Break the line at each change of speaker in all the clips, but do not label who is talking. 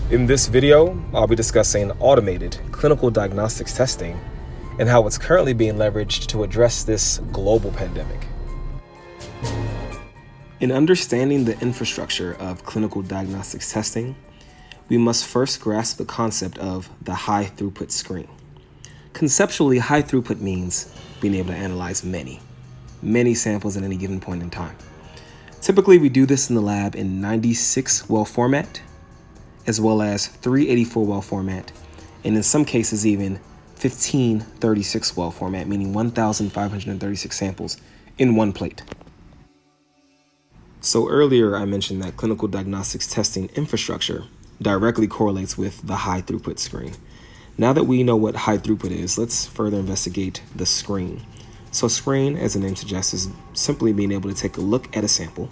In this video, I'll be discussing automated clinical diagnostics testing and how it's currently being leveraged to address this global pandemic. In understanding the infrastructure of clinical diagnostics testing, we must first grasp the concept of the high throughput screen. Conceptually, high throughput means being able to analyze many samples at any given point in time. Typically, we do this in the lab in 96 well format, as well as 384 well format, and in some cases even 1536 well format, meaning 1,536 samples in one plate. So earlier I mentioned that clinical diagnostics testing infrastructure directly correlates with the high throughput screen. Now that we know what high throughput is, let's further investigate the screen. So screen, as the name suggests, is simply being able to take a look at a sample,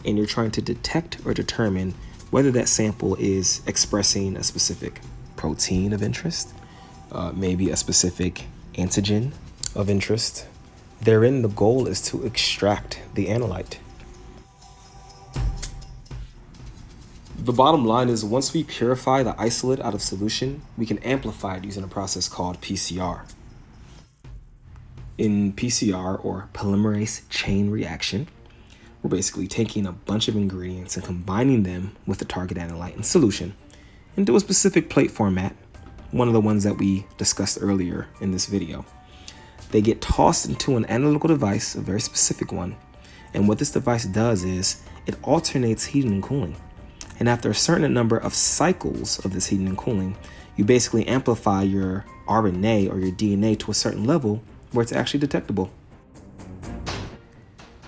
and you're trying to detect or determine whether that sample is expressing a specific protein of interest, maybe a specific antigen of interest. Therein, the goal is to extract the analyte. The bottom line is, once we purify the isolate out of solution, we can amplify it using a process called PCR. In PCR, or polymerase chain reaction, we're basically taking a bunch of ingredients and combining them with the target analyte in solution into a specific plate format, one of the ones that we discussed earlier in this video. They get tossed into an analytical device, a very specific one, and what this device does is it alternates heating and cooling. And after a certain number of cycles of this heating and cooling, you basically amplify your RNA or your DNA to a certain level where it's actually detectable.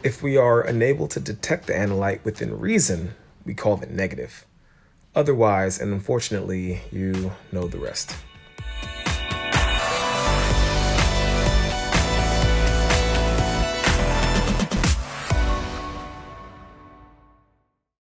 If we are unable to detect the analyte within reason, we call it negative. Otherwise, and unfortunately, you know the rest.